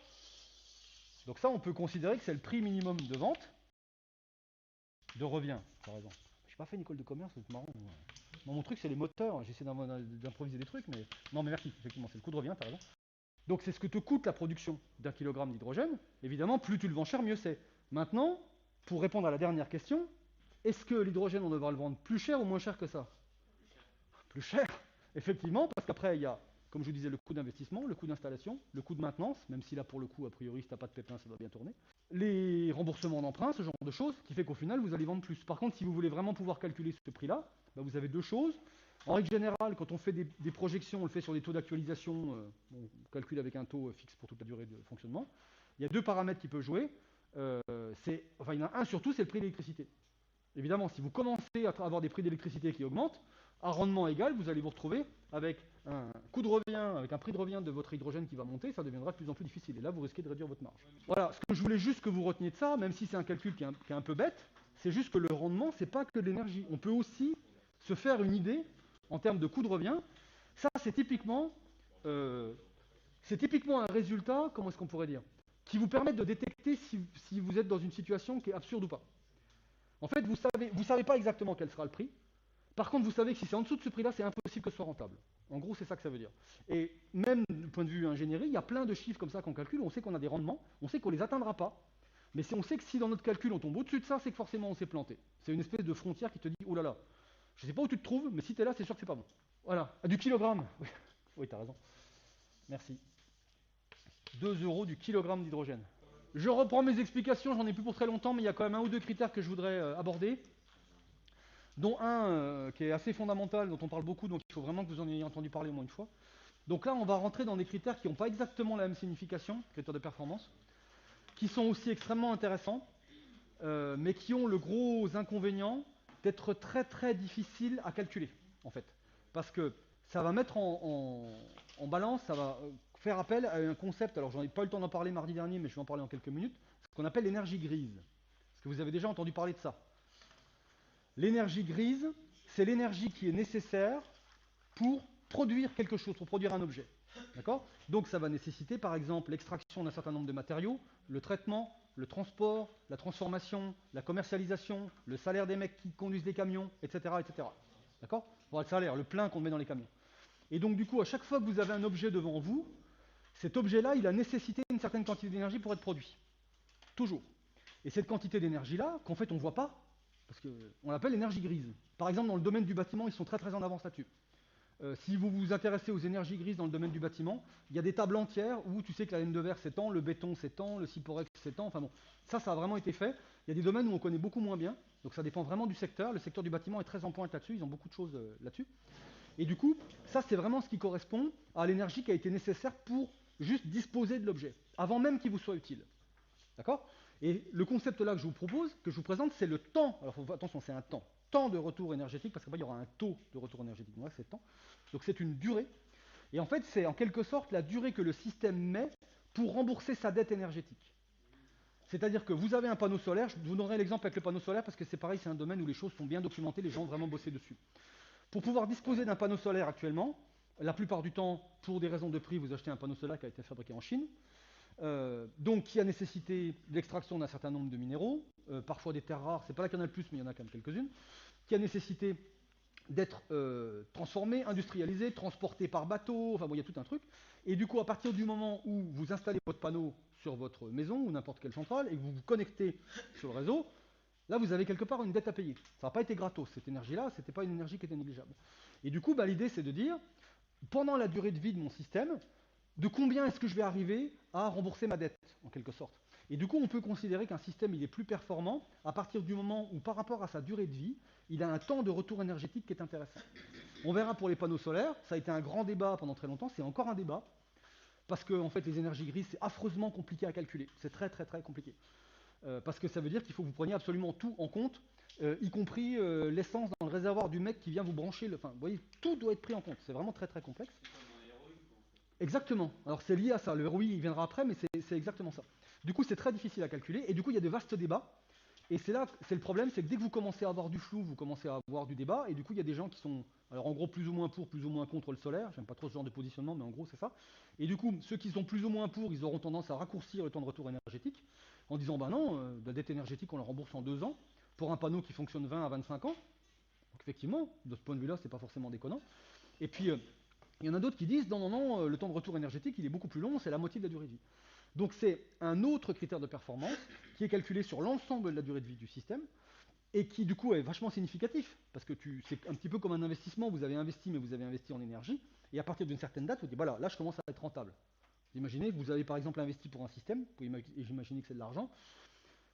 Donc ça, on peut considérer que c'est le prix minimum de vente, de revient, par exemple. Je n'ai pas fait une école de commerce, c'est marrant. Moi, mon truc, c'est les moteurs. J'essaie d'improviser des trucs, mais... Non, mais merci, effectivement, c'est le coût de revient, par exemple. Donc c'est ce que te coûte la production d'un kilogramme d'hydrogène. Évidemment, plus tu le vends cher, mieux c'est. Maintenant, pour répondre à la dernière question, est-ce que l'hydrogène, on devra le vendre plus cher ou moins cher que ça? Plus cher, effectivement, parce qu'après, il y a, comme je vous disais, le coût d'investissement, le coût d'installation, le coût de maintenance, même si là, pour le coup, a priori, si tu n'as pas de pépin, ça doit bien tourner. Les remboursements d'emprunt, ce genre de choses, qui fait qu'au final, vous allez vendre plus. Par contre, si vous voulez vraiment pouvoir calculer ce prix-là, ben, vous avez deux choses. En règle générale, quand on fait des projections, on le fait sur des taux d'actualisation, on calcule avec un taux fixe pour toute la durée de fonctionnement. Il y a deux paramètres qui peuvent jouer. Enfin, il y en a un surtout, c'est le prix de l'électricité. Évidemment, si vous commencez à avoir des prix d'électricité qui augmentent, à rendement égal, vous allez vous retrouver avec un coût de revient, avec un prix de revient de votre hydrogène qui va monter, ça deviendra de plus en plus difficile. Et là, vous risquez de réduire votre marge. Voilà, ce que je voulais juste que vous reteniez de ça, même si c'est un calcul qui est un peu bête, c'est juste que le rendement, c'est pas que de l'énergie. On peut aussi se faire une idée en termes de coût de revient. Ça, c'est typiquement un résultat, comment est-ce qu'on pourrait dire, qui vous permet de détecter si vous êtes dans une situation qui est absurde ou pas. En fait, vous savez pas exactement quel sera le prix. Par contre, vous savez que si c'est en dessous de ce prix-là, c'est impossible que ce soit rentable. En gros, c'est ça que ça veut dire. Et même du point de vue ingénierie, il y a plein de chiffres comme ça qu'on calcule. On sait qu'on a des rendements, on sait qu'on les atteindra pas. Mais on sait que si dans notre calcul on tombe au-dessus de ça, c'est que forcément on s'est planté. C'est une espèce de frontière qui te dit, oh là là, je sais pas où tu te trouves, mais si tu es là, c'est sûr que c'est pas bon. Voilà. Ah, du kilogramme. Oui, tu as raison. Merci. 2 euros du kilogramme d'hydrogène. Je reprends mes explications, j'en ai plus pour très longtemps, mais il y a quand même un ou deux critères que je voudrais aborder. dont un qui est assez fondamental, dont on parle beaucoup, donc il faut vraiment que vous en ayez entendu parler au moins une fois. Donc là, on va rentrer dans des critères qui n'ont pas exactement la même signification, critères de performance, qui sont aussi extrêmement intéressants, mais qui ont le gros inconvénient d'être très très difficiles à calculer, en fait. Parce que ça va mettre en balance, ça va faire appel à un concept, alors j'en ai pas eu le temps d'en parler mardi dernier, mais je vais en parler en quelques minutes, ce qu'on appelle l'énergie grise. Est-ce que vous avez déjà entendu parler de ça? L'énergie grise, c'est l'énergie qui est nécessaire pour produire quelque chose, pour produire un objet. D'accord? Donc ça va nécessiter par exemple l'extraction d'un certain nombre de matériaux, le traitement, le transport, la transformation, la commercialisation, le salaire des mecs qui conduisent les camions, etc. etc. D'accord? Bon, le salaire, le plein qu'on met dans les camions. Et donc du coup, à chaque fois que vous avez un objet devant vous, cet objet-là, il a nécessité une certaine quantité d'énergie pour être produit. Toujours. Et cette quantité d'énergie-là, qu'en fait on ne voit pas, parce qu'on l'appelle l'énergie grise. Par exemple, dans le domaine du bâtiment, ils sont très très en avance là-dessus. Si vous vous intéressez aux énergies grises dans le domaine du bâtiment, il y a des tables entières où tu sais que la laine de verre s'étend, le béton s'étend, le cyporex s'étend, enfin bon, ça a vraiment été fait. Il y a des domaines où on connaît beaucoup moins bien, donc ça dépend vraiment du secteur. Le secteur du bâtiment est très en pointe là-dessus, ils ont beaucoup de choses là-dessus. Et du coup, ça c'est vraiment ce qui correspond à l'énergie qui a été nécessaire pour juste disposer de l'objet, avant même qu'il vous soit utile. D'accord? Et le concept là que je vous propose, que je vous présente, c'est le temps. Alors attention, c'est un temps de retour énergétique, parce qu'après il y aura un taux de retour énergétique. Donc là, c'est le temps. Donc c'est une durée. Et en fait, c'est en quelque sorte la durée que le système met pour rembourser sa dette énergétique. C'est-à-dire que vous avez un panneau solaire, je vous donnerai l'exemple avec le panneau solaire parce que c'est pareil, c'est un domaine où les choses sont bien documentées, les gens ont vraiment bossé dessus. Pour pouvoir disposer d'un panneau solaire actuellement, la plupart du temps, pour des raisons de prix, vous achetez un panneau solaire qui a été fabriqué en Chine, donc qui a nécessité l'extraction d'un certain nombre de minéraux, parfois des terres rares, c'est pas là qu'il y en a le plus, mais il y en a quand même quelques-unes, qui a nécessité d'être transformé, industrialisé, transporté par bateau, enfin bon, il y a tout un truc. Et du coup, à partir du moment où vous installez votre panneau sur votre maison ou n'importe quelle centrale et que vous vous connectez sur le réseau, là, vous avez quelque part une dette à payer. Ça n'a pas été gratos, cette énergie-là, c'était pas une énergie qui était négligeable. Et du coup, l'idée, c'est de dire, pendant la durée de vie de mon système, de combien est-ce que je vais arriver à rembourser ma dette, en quelque sorte. Et du coup, on peut considérer qu'un système il est plus performant à partir du moment où, par rapport à sa durée de vie, il a un temps de retour énergétique qui est intéressant. On verra pour les panneaux solaires, ça a été un grand débat pendant très longtemps, c'est encore un débat, parce que en fait, les énergies grises, c'est affreusement compliqué à calculer. C'est très très très compliqué. Parce que ça veut dire qu'il faut que vous preniez absolument tout en compte, y compris l'essence dans le réservoir du mec qui vient vous brancher. Enfin, vous voyez, tout doit être pris en compte. C'est vraiment très très complexe. Exactement. Alors c'est lié à ça. Le ROI, il viendra après, mais c'est exactement ça. Du coup, c'est très difficile à calculer. Et du coup, il y a de vastes débats. Et c'est là, c'est le problème, c'est que dès que vous commencez à avoir du flou, vous commencez à avoir du débat. Et du coup, il y a des gens qui sont, alors en gros, plus ou moins pour, plus ou moins contre le solaire. J'aime pas trop ce genre de positionnement, mais en gros, c'est ça. Et du coup, ceux qui sont plus ou moins pour, ils auront tendance à raccourcir le temps de retour énergétique en disant, bah non, la dette énergétique, on la rembourse en 2 ans pour un panneau qui fonctionne 20 à 25 ans. Donc effectivement, de ce point de vue-là, c'est pas forcément déconnant. Et puis, il y en a d'autres qui disent non, non, non, le temps de retour énergétique, il est beaucoup plus long, c'est la moitié de la durée de vie. Donc c'est un autre critère de performance qui est calculé sur l'ensemble de la durée de vie du système et qui du coup est vachement significatif parce que c'est un petit peu comme un investissement, vous avez investi mais vous avez investi en énergie et à partir d'une certaine date, vous dites voilà, là je commence à être rentable. Vous imaginez que vous avez par exemple investi pour un système, vous pouvez imaginer que c'est de l'argent,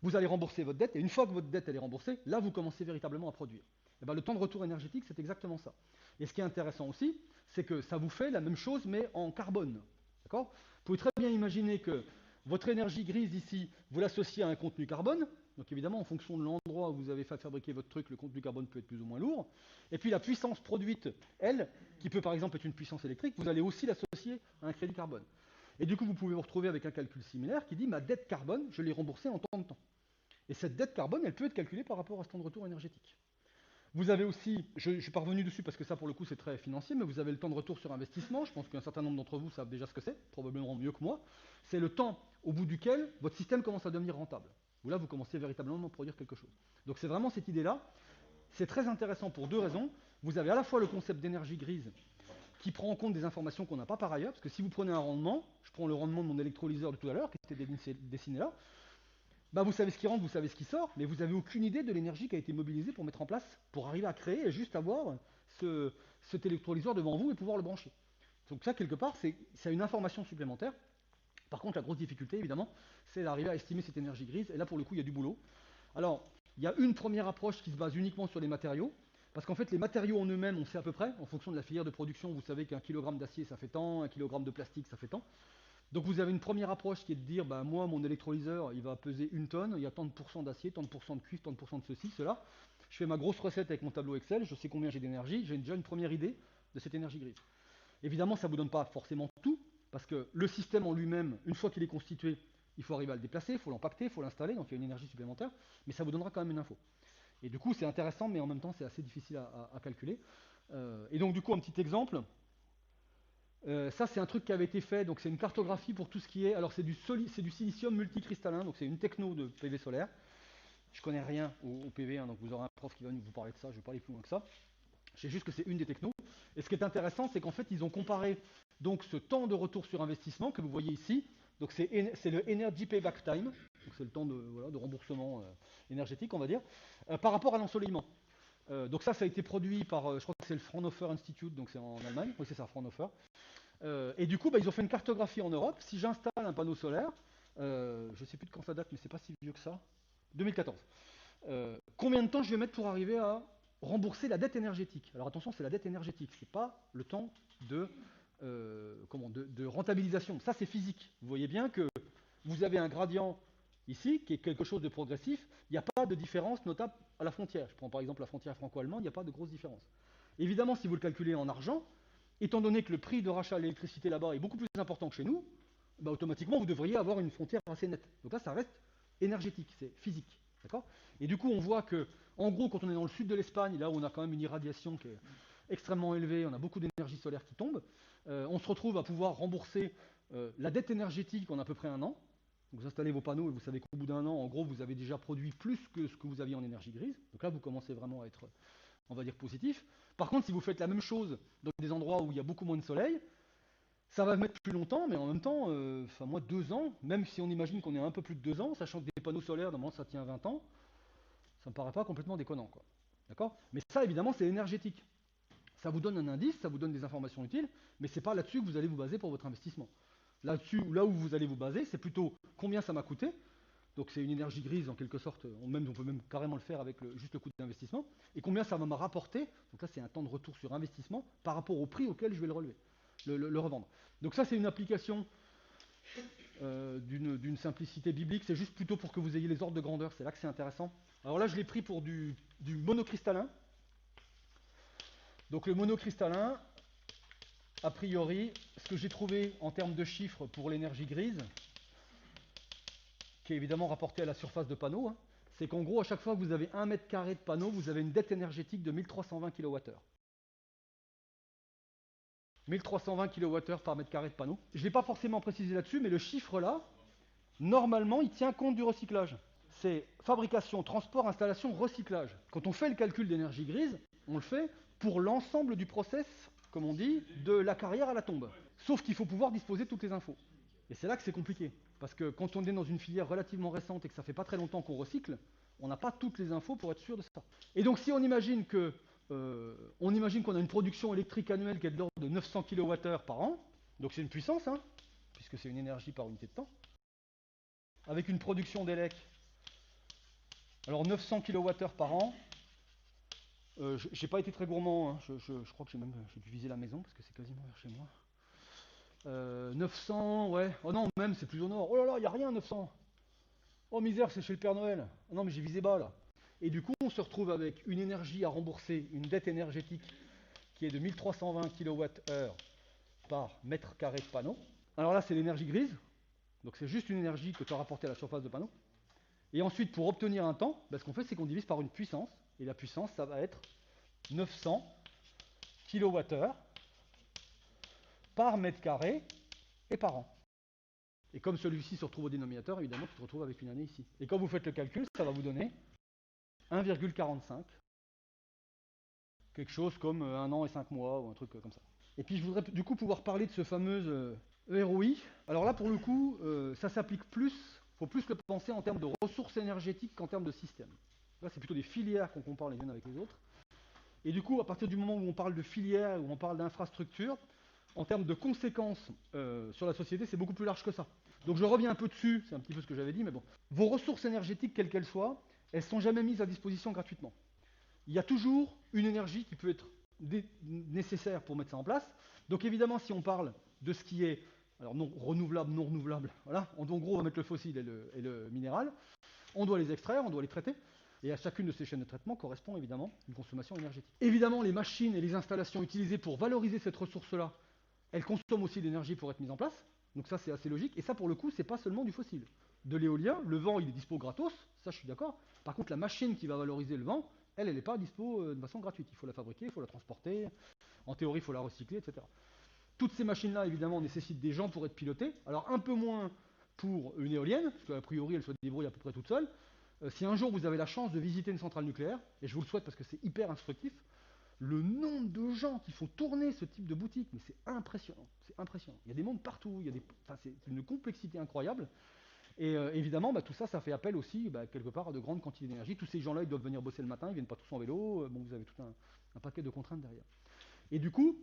vous allez rembourser votre dette et une fois que votre dette elle est remboursée, là vous commencez véritablement à produire. Et ben, le temps de retour énergétique, c'est exactement ça. Et ce qui est intéressant aussi, c'est que ça vous fait la même chose, mais en carbone. D'accord? Vous pouvez très bien imaginer que votre énergie grise ici, vous l'associez à un contenu carbone. Donc évidemment, en fonction de l'endroit où vous avez fait fabriquer votre truc, le contenu carbone peut être plus ou moins lourd. Et puis la puissance produite, elle, qui peut par exemple être une puissance électrique, vous allez aussi l'associer à un crédit carbone. Et du coup, vous pouvez vous retrouver avec un calcul similaire qui dit ma dette carbone, je l'ai remboursée en tant de temps. Et cette dette carbone, elle peut être calculée par rapport à ce temps de retour énergétique. Vous avez aussi, je suis pas revenu dessus parce que ça pour le coup c'est très financier, mais vous avez le temps de retour sur investissement. Je pense qu'un certain nombre d'entre vous savent déjà ce que c'est, probablement mieux que moi. C'est le temps au bout duquel votre système commence à devenir rentable. Où là vous commencez véritablement à produire quelque chose. Donc c'est vraiment cette idée-là. C'est très intéressant pour 2 raisons. Vous avez à la fois le concept d'énergie grise qui prend en compte des informations qu'on n'a pas par ailleurs, parce que si vous prenez un rendement, je prends le rendement de mon électrolyseur de tout à l'heure qui était dessiné là, bah vous savez ce qui rentre, vous savez ce qui sort, mais vous n'avez aucune idée de l'énergie qui a été mobilisée pour mettre en place, pour arriver à créer et juste avoir cet électrolyseur devant vous et pouvoir le brancher. Donc ça, quelque part, c'est une information supplémentaire. Par contre, la grosse difficulté, évidemment, c'est d'arriver à estimer cette énergie grise, et là, pour le coup, il y a du boulot. Alors, il y a une première approche qui se base uniquement sur les matériaux, Parce qu'en fait, les matériaux en eux-mêmes, on sait à peu près, en fonction de la filière de production, vous savez qu'un kilogramme d'acier, ça fait tant, un kilogramme de plastique, ça fait tant. Donc vous avez une première approche qui est de dire, bah, moi, mon électrolyseur, il va peser une tonne, il y a tant de pourcents d'acier, tant de pourcents de cuivre, tant de pourcents de ceci, cela. Je fais ma grosse recette avec mon tableau Excel, je sais combien j'ai d'énergie, j'ai déjà une première idée de cette énergie grise. Évidemment, ça ne vous donne pas forcément tout, parce que le système en lui-même, une fois qu'il est constitué, il faut arriver à le déplacer, il faut l'empacter, il faut l'installer, donc il y a une énergie supplémentaire, mais ça vous donnera quand même une info. Et du coup, c'est intéressant, mais en même temps, c'est assez difficile à calculer. Et donc, du coup, un petit exemple. Ça, c'est un truc qui avait été fait, donc c'est une cartographie pour tout ce qui est. Alors, c'est du silicium multicristallin, donc c'est une techno de PV solaire. Je connais rien au PV, hein, donc vous aurez un prof qui va vous parler de ça, je ne vais pas aller plus loin que ça. Je sais juste que c'est une des technos. Et ce qui est intéressant, c'est qu'en fait, ils ont comparé donc ce temps de retour sur investissement que vous voyez ici. Donc c'est le Energy Payback Time, donc c'est le temps de remboursement énergétique, on va dire, par rapport à l'ensoleillement. Donc ça a été produit par, je crois que c'est le Fraunhofer Institute, donc c'est en Allemagne. Oui, c'est ça, Fraunhofer. Et du coup, ils ont fait une cartographie en Europe. Si j'installe un panneau solaire, je ne sais plus de quand ça date, mais c'est pas si vieux que ça, 2014. Combien de temps je vais mettre pour arriver à rembourser la dette énergétique? Alors attention, c'est la dette énergétique, c'est pas le temps de rentabilisation. Ça, c'est physique. Vous voyez bien que vous avez un gradient ici qui est quelque chose de progressif. Il n'y a pas de différence notable à la frontière. Je prends par exemple la frontière franco-allemande, il n'y a pas de grosse différence. Évidemment, si vous le calculez en argent, étant donné que le prix de rachat de l'électricité là-bas est beaucoup plus important que chez nous, bah, automatiquement, vous devriez avoir une frontière assez nette. Donc là, ça reste énergétique, c'est physique. D'accord? Et du coup, on voit que, en gros, quand on est dans le sud de l'Espagne, là où on a quand même une irradiation qui est extrêmement élevée, on a beaucoup d'énergie solaire qui tombe, on se retrouve à pouvoir rembourser la dette énergétique en à peu près un an. Vous installez vos panneaux et vous savez qu'au bout d'un an, en gros, vous avez déjà produit plus que ce que vous aviez en énergie grise. Donc là, vous commencez vraiment à être, on va dire, positif. Par contre, si vous faites la même chose dans des endroits où il y a beaucoup moins de soleil, ça va mettre plus longtemps, mais en même temps, moi, 2 ans, même si on imagine qu'on est un peu plus de 2 ans, sachant que des panneaux solaires, normalement, ça tient 20 ans, ça me paraît pas complètement déconnant, quoi. D'accord? Mais ça, évidemment, c'est énergétique. Ça vous donne un indice, ça vous donne des informations utiles, mais c'est pas là-dessus que vous allez vous baser pour votre investissement. Là-dessus, là où vous allez vous baser, c'est plutôt combien ça m'a coûté. Donc c'est une énergie grise en quelque sorte, on peut même carrément le faire avec juste le coût d'investissement, et combien ça va me rapporter, donc là c'est un temps de retour sur investissement par rapport au prix auquel je vais le relever, le revendre. Donc ça c'est une application d'une simplicité biblique, c'est juste plutôt pour que vous ayez les ordres de grandeur, c'est là que c'est intéressant. Alors là je l'ai pris pour du monocristallin. Donc le monocristallin, a priori, ce que j'ai trouvé en termes de chiffres pour l'énergie grise, qui est évidemment rapporté à la surface de panneau, hein, c'est qu'en gros, à chaque fois que vous avez 1 mètre carré de panneau, vous avez une dette énergétique de 1320 kWh. 1320 kWh par mètre carré de panneau. Je ne l'ai pas forcément précisé là-dessus, mais le chiffre là, normalement, il tient compte du recyclage. C'est fabrication, transport, installation, recyclage. Quand on fait le calcul d'énergie grise, on le fait pour l'ensemble du process, comme on dit, de la carrière à la tombe. Sauf qu'il faut pouvoir disposer de toutes les infos. Et c'est là que c'est compliqué. Parce que quand on est dans une filière relativement récente et que ça fait pas très longtemps qu'on recycle, on n'a pas toutes les infos pour être sûr de ça. Et donc si on imagine qu'on a une production électrique annuelle qui est de l'ordre de 900 kWh par an, donc c'est une puissance, hein, puisque c'est une énergie par unité de temps, avec une production d'élec, alors 900 kWh par an, j'ai pas été très gourmand, hein, je crois que j'ai dû viser la maison, parce que c'est quasiment vers chez moi. 900, ouais. Oh non, même, c'est plus au nord. Oh là là, il n'y a rien, 900. Oh misère, c'est chez le Père Noël. Ah non, mais j'ai visé bas, là. Et du coup, on se retrouve avec une énergie à rembourser, une dette énergétique qui est de 1320 kWh par mètre carré de panneau. Alors là, c'est l'énergie grise. Donc c'est juste une énergie que tu as rapportée à la surface de panneau. Et ensuite, pour obtenir un temps, ce qu'on fait, c'est qu'on divise par une puissance. Et la puissance, ça va être 900 kWh par mètre carré et par an. Et comme celui-ci se retrouve au dénominateur, évidemment, tu te retrouves avec une année ici. Et quand vous faites le calcul, ça va vous donner 1,45. Quelque chose comme 1 an et 5 mois ou un truc comme ça. Et puis je voudrais du coup pouvoir parler de ce fameux ROI. Alors là, pour le coup, ça s'applique plus, il faut plus le penser en termes de ressources énergétiques qu'en termes de système. Là, c'est plutôt des filières qu'on compare les unes avec les autres. Et du coup, à partir du moment où on parle de filières, où on parle d'infrastructures, en termes de conséquences sur la société, c'est beaucoup plus large que ça. Donc je reviens un peu dessus, c'est un petit peu ce que j'avais dit, mais bon. Vos ressources énergétiques, quelles qu'elles soient, elles ne sont jamais mises à disposition gratuitement. il y a toujours une énergie qui peut être nécessaire pour mettre ça en place. Donc évidemment, si on parle de ce qui est alors non renouvelable, non renouvelable, voilà, en gros, on va mettre le fossile et le minéral, on doit les extraire, on doit les traiter, et à chacune de ces chaînes de traitement correspond évidemment une consommation énergétique. Évidemment, les machines et les installations utilisées pour valoriser cette ressource-là, elles consomment aussi de l'énergie pour être mises en place, donc ça c'est assez logique, et ça pour le coup, c'est pas seulement du fossile. De l'éolien, le vent il est dispo gratos, ça je suis d'accord, par contre la machine qui va valoriser le vent, elle n'est pas dispo de façon gratuite, il faut la fabriquer, il faut la transporter, en théorie il faut la recycler, etc. Toutes ces machines-là, évidemment, nécessitent des gens pour être pilotées. Alors un peu moins pour une éolienne, parce qu'a priori elle se débrouille à peu près toute seule. Si un jour vous avez la chance de visiter une centrale nucléaire, et je vous le souhaite parce que c'est hyper instructif, le nombre de gens qui font tourner ce type de boutique, mais c'est impressionnant. C'est impressionnant. Il y a des mondes partout, c'est une complexité incroyable. Et évidemment, tout ça, ça fait appel aussi, quelque part, à de grandes quantités d'énergie. Tous ces gens-là, ils doivent venir bosser le matin, ils viennent pas tous en vélo. Bon, vous avez tout un paquet de contraintes derrière. Et du coup,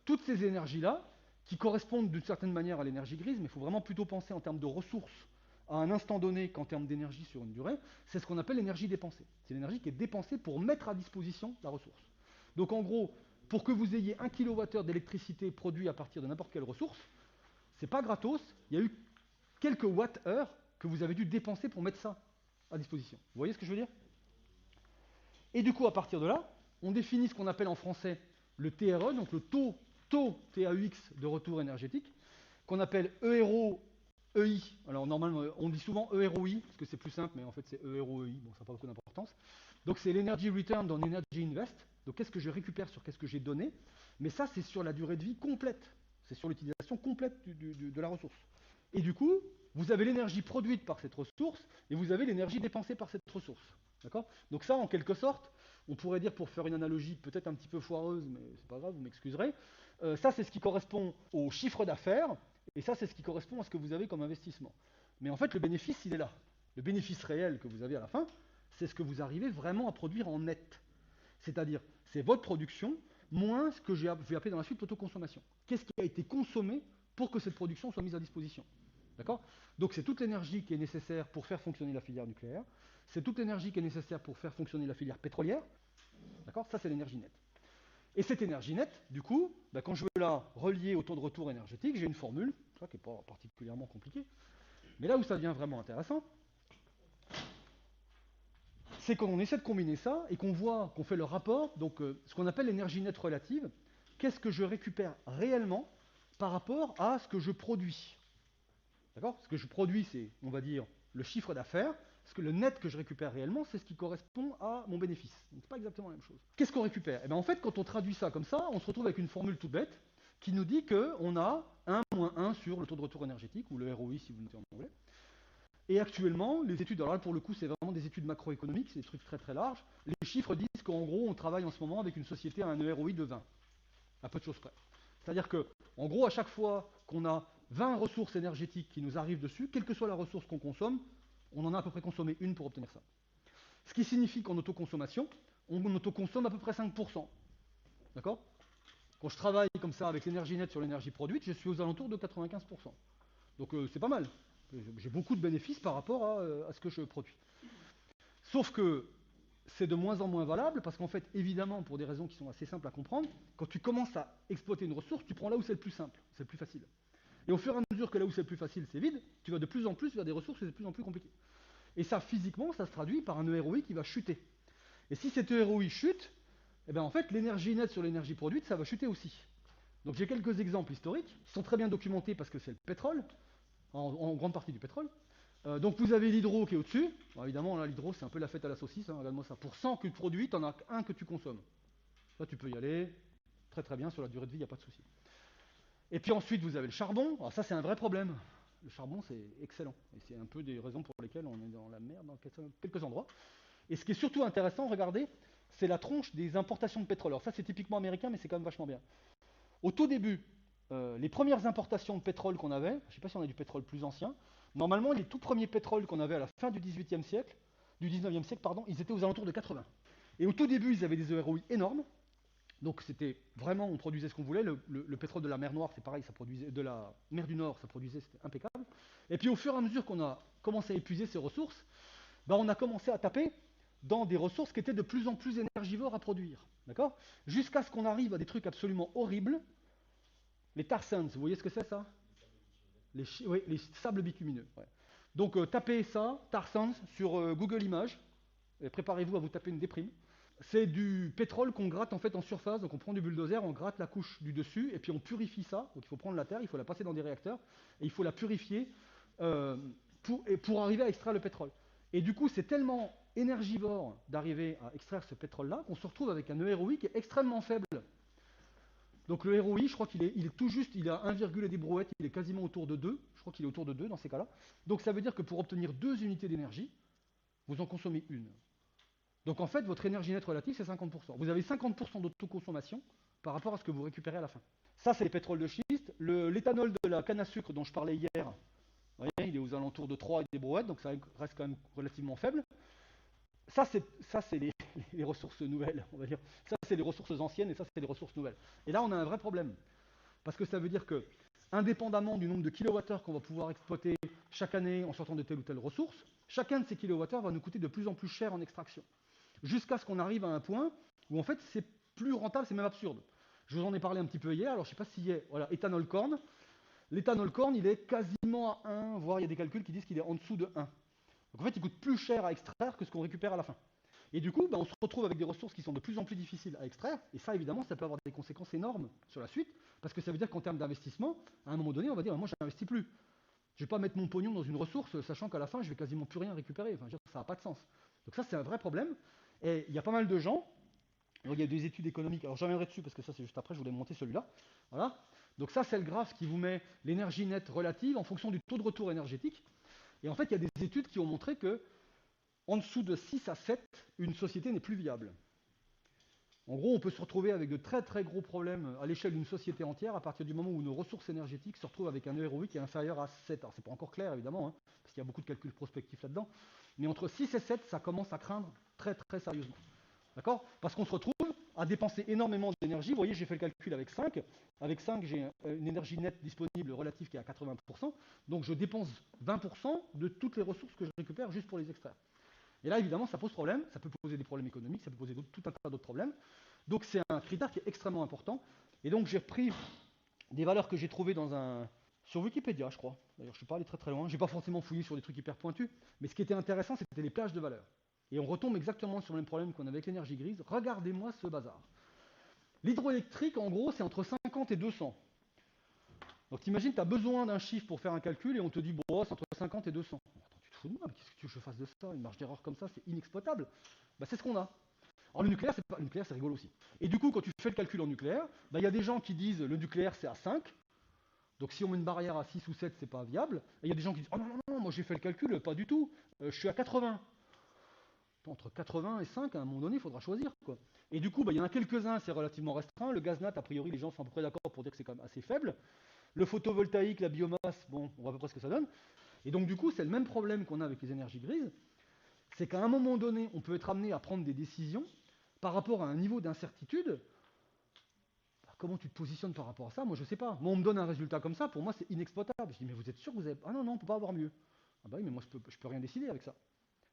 toutes ces énergies-là, qui correspondent d'une certaine manière à l'énergie grise, mais il faut vraiment plutôt penser en termes de ressources à un instant donné qu'en termes d'énergie sur une durée, c'est ce qu'on appelle l'énergie dépensée. C'est l'énergie qui est dépensée pour mettre à disposition la ressource. Donc en gros, pour que vous ayez 1 kWh d'électricité produit à partir de n'importe quelle ressource, c'est pas gratos, il y a eu quelques watts-heures que vous avez dû dépenser pour mettre ça à disposition. Vous voyez ce que je veux dire? Et du coup, à partir de là, on définit ce qu'on appelle en français le TRE, donc le taux TAUX de retour énergétique, qu'on appelle ERO EI. Alors normalement, on dit souvent EROI, parce que c'est plus simple, mais en fait c'est EROEI, bon ça n'a pas beaucoup d'importance. Donc c'est l'Energy Return on Energy Invest, donc qu'est-ce que je récupère sur qu'est-ce que j'ai donné, mais ça c'est sur la durée de vie complète, c'est sur l'utilisation complète de la ressource. Et du coup, vous avez l'énergie produite par cette ressource, et vous avez l'énergie dépensée par cette ressource. D'accord? Donc ça, en quelque sorte, on pourrait dire, pour faire une analogie peut-être un petit peu foireuse, mais c'est pas grave, vous m'excuserez, ça c'est ce qui correspond au chiffre d'affaires, et ça c'est ce qui correspond à ce que vous avez comme investissement. Mais en fait, le bénéfice, il est là. Le bénéfice réel que vous avez à la fin, c'est ce que vous arrivez vraiment à produire en net. C'est-à-dire, c'est votre production moins ce que je vais appeler dans la suite l'autoconsommation. Qu'est-ce qui a été consommé pour que cette production soit mise à disposition? D'accord? Donc c'est toute l'énergie qui est nécessaire pour faire fonctionner la filière nucléaire, c'est toute l'énergie qui est nécessaire pour faire fonctionner la filière pétrolière, d'accord? Ça c'est l'énergie nette. Et cette énergie nette, du coup, quand je veux la relier au taux de retour énergétique, j'ai une formule, ça qui n'est pas particulièrement compliquée, mais là où ça devient vraiment intéressant, c'est quand on essaie de combiner ça et qu'on voit, qu'on fait le rapport, donc ce qu'on appelle l'énergie nette relative, qu'est-ce que je récupère réellement par rapport à ce que je produis. D'accord? Ce que je produis, c'est, on va dire, le chiffre d'affaires, parce que le net que je récupère réellement, c'est ce qui correspond à mon bénéfice. Donc c'est pas exactement la même chose. Qu'est-ce qu'on récupère? Eh bien, en fait, quand on traduit ça comme ça, on se retrouve avec une formule toute bête qui nous dit qu'on a 1 moins 1 sur le taux de retour énergétique, ou le ROI si vous le mettez en anglais. Et actuellement, les études, alors là pour le coup c'est vraiment des études macroéconomiques, c'est des trucs très très larges, les chiffres disent qu'en gros on travaille en ce moment avec une société à un ROI de 20, à peu de choses près. C'est-à-dire que, en gros, à chaque fois qu'on a 20 ressources énergétiques qui nous arrivent dessus, quelle que soit la ressource qu'on consomme, on en a à peu près consommé une pour obtenir ça. Ce qui signifie qu'en autoconsommation, on autoconsomme à peu près 5%. D'accord? Quand je travaille comme ça avec l'énergie nette sur l'énergie produite, je suis aux alentours de 95%. Donc c'est pas mal. J'ai beaucoup de bénéfices par rapport à ce que je produis. Sauf que c'est de moins en moins valable parce qu'en fait, évidemment, pour des raisons qui sont assez simples à comprendre, quand tu commences à exploiter une ressource, tu prends là où c'est le plus simple, c'est le plus facile. Et au fur et à mesure que là où c'est le plus facile, c'est vide, tu vas de plus en plus vers des ressources et c'est de plus en plus compliqué. Et ça, physiquement, ça se traduit par un EROI qui va chuter. Et si cet EROI chute, eh bien en fait, l'énergie nette sur l'énergie produite, ça va chuter aussi. Donc j'ai quelques exemples historiques qui sont très bien documentés parce que c'est le pétrole, en grande partie du pétrole. Donc vous avez l'hydro qui est au-dessus. Bon, évidemment, là, l'hydro, c'est un peu la fête à la saucisse. Hein, regarde-moi ça. Pour 100 que tu produis, tu en as un que tu consommes. Là, tu peux y aller très très bien sur la durée de vie, il n'y a pas de souci. Et puis ensuite, vous avez le charbon. Alors ça, c'est un vrai problème. Le charbon, c'est excellent. Et c'est un peu des raisons pour lesquelles on est dans la merde dans quelques endroits. Et ce qui est surtout intéressant, regardez, c'est la tronche des importations de pétrole. Alors ça, c'est typiquement américain, mais c'est quand même vachement bien. Au tout début, les premières importations de pétrole qu'on avait, je ne sais pas si on a du pétrole plus ancien, normalement, les tout premiers pétroles qu'on avait à la fin du 18e siècle, du 19e siècle, pardon, ils étaient aux alentours de 80. Et au tout début, ils avaient des EROI énormes. Donc c'était vraiment, on produisait ce qu'on voulait. Le pétrole de la mer Noire, c'est pareil, ça produisait, de la mer du Nord, ça produisait, c'était impeccable. Et puis au fur et à mesure qu'on a commencé à épuiser ces ressources, on a commencé à taper dans des ressources qui étaient de plus en plus énergivores à produire. D'accord? Jusqu'à ce qu'on arrive à des trucs absolument horribles. Les tar sands, vous voyez ce que c'est ça? Oui, les sables bitumineux. Ouais. Donc tapez ça, tar sands, sur Google Images, et préparez-vous à vous taper une déprime. C'est du pétrole qu'on gratte en fait en surface, donc on prend du bulldozer, on gratte la couche du dessus, et puis on purifie ça. Donc il faut prendre la terre, il faut la passer dans des réacteurs, et il faut la purifier pour arriver à extraire le pétrole. Et du coup, c'est tellement énergivore d'arriver à extraire ce pétrole-là qu'on se retrouve avec un EROI qui est extrêmement faible. Donc le ROI, je crois qu'il est tout juste, il a 1, et des brouettes, il est quasiment autour de 2. Je crois qu'il est autour de 2 dans ces cas-là. Donc ça veut dire que pour obtenir 2 unités d'énergie, vous en consommez une. Donc en fait, votre énergie nette relative, c'est 50%. Vous avez 50% d'autoconsommation par rapport à ce que vous récupérez à la fin. Ça, c'est les pétroles de schiste. L'éthanol de la canne à sucre dont je parlais hier, vous voyez, il est aux alentours de 3 et des brouettes, donc ça reste quand même relativement faible. Ça, c'est les ressources nouvelles, on va dire. Ça, c'est les ressources anciennes et ça, c'est les ressources nouvelles. Et là, on a un vrai problème. Parce que ça veut dire que, indépendamment du nombre de kilowattheures qu'on va pouvoir exploiter chaque année en sortant de telle ou telle ressource, chacun de ces kilowattheures va nous coûter de plus en plus cher en extraction. Jusqu'à ce qu'on arrive à un point où, en fait, c'est plus rentable, c'est même absurde. Je vous en ai parlé un petit peu hier, alors je ne sais pas s'il y a... Voilà, éthanol corn. L'éthanol corn, il est quasiment à 1, voire il y a des calculs qui disent qu'il est en dessous de 1. Donc en fait, il coûte plus cher à extraire que ce qu'on récupère à la fin. Et du coup, on se retrouve avec des ressources qui sont de plus en plus difficiles à extraire. Et ça, évidemment, ça peut avoir des conséquences énormes sur la suite. Parce que ça veut dire qu'en termes d'investissement, à un moment donné, on va dire, moi, je n'investis plus. Je ne vais pas mettre mon pognon dans une ressource, sachant qu'à la fin, je vais quasiment plus rien récupérer. Enfin, ça n'a pas de sens. Donc ça, c'est un vrai problème. Et il y a pas mal de gens. Alors, il y a des études économiques. Alors, je reviendrai dessus parce que ça, c'est juste après. Je voulais monter celui-là. Voilà. Donc ça, c'est le graphe qui vous met l'énergie nette relative en fonction du taux de retour énergétique. Et en fait, il y a des études qui ont montré que en dessous de 6 à 7, une société n'est plus viable. En gros, on peut se retrouver avec de très très gros problèmes à l'échelle d'une société entière à partir du moment où nos ressources énergétiques se retrouvent avec un EROI qui est inférieur à 7. Alors, c'est pas encore clair, évidemment, hein, parce qu'il y a beaucoup de calculs prospectifs là-dedans. Mais entre 6 et 7, ça commence à craindre très très sérieusement. D'accord? Parce qu'on se retrouve à dépenser énormément d'énergie. Vous voyez, j'ai fait le calcul avec 5. Avec 5, j'ai une énergie nette disponible relative qui est à 80%. Donc je dépense 20% de toutes les ressources que je récupère juste pour les extraire. Et là, évidemment, ça pose problème. Ça peut poser des problèmes économiques, ça peut poser tout un tas d'autres problèmes. Donc c'est un critère qui est extrêmement important. Et donc j'ai repris des valeurs que j'ai trouvées sur Wikipédia, je crois. D'ailleurs, je ne suis pas allé très très loin. Je n'ai pas forcément fouillé sur des trucs hyper pointus. Mais ce qui était intéressant, c'était les plages de valeurs. Et on retombe exactement sur le même problème qu'on avait avec l'énergie grise. Regardez-moi ce bazar. L'hydroélectrique, en gros, c'est entre 50 et 200. Donc t'imagines, tu as besoin d'un chiffre pour faire un calcul et on te dit, bon, c'est entre 50 et 200. Attends, tu te fous de moi, mais qu'est-ce que tu veux que je fasse de ça? Une marge d'erreur comme ça, c'est inexploitable. Bah, c'est ce qu'on a. Alors le nucléaire, le nucléaire, c'est rigolo aussi. Et du coup, quand tu fais le calcul en nucléaire, bah, y a des gens qui disent le nucléaire, c'est à 5. Donc si on met une barrière à 6 ou 7, c'est pas viable. Et il y a des gens qui disent, oh non, non, non, moi j'ai fait le calcul, pas du tout. Je suis à 80. Entre 80 et 5, à un moment donné, il faudra choisir, quoi. Et du coup, il y en a quelques-uns, c'est relativement restreint. Le gaz nat, a priori, les gens sont à peu près d'accord pour dire que c'est quand même assez faible. Le photovoltaïque, la biomasse, bon, on voit à peu près ce que ça donne. Et donc, du coup, c'est le même problème qu'on a avec les énergies grises. C'est qu'à un moment donné, on peut être amené à prendre des décisions par rapport à un niveau d'incertitude. Comment tu te positionnes par rapport à ça? Moi, je ne sais pas. Moi, on me donne un résultat comme ça, pour moi, c'est inexploitable. Je dis, mais vous êtes sûr que vous avez... Ah non, non, on ne peut pas avoir mieux. Ah bah oui, mais moi, je peux rien décider avec ça.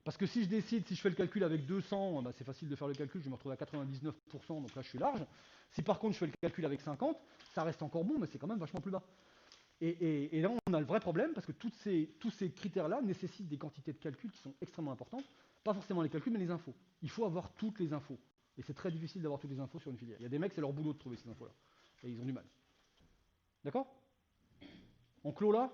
Parce que si je décide, si je fais le calcul avec 200, bah c'est facile de faire le calcul, je me retrouve à 99%, donc là je suis large. Si par contre je fais le calcul avec 50, ça reste encore bon, mais c'est quand même vachement plus bas. Et là on a le vrai problème, parce que tous ces critères-là nécessitent des quantités de calculs qui sont extrêmement importantes. Pas forcément les calculs, mais les infos. Il faut avoir toutes les infos. Et c'est très difficile d'avoir toutes les infos sur une filière. Il y a des mecs, c'est leur boulot de trouver ces infos-là. Et ils ont du mal. D'accord? On clôt là?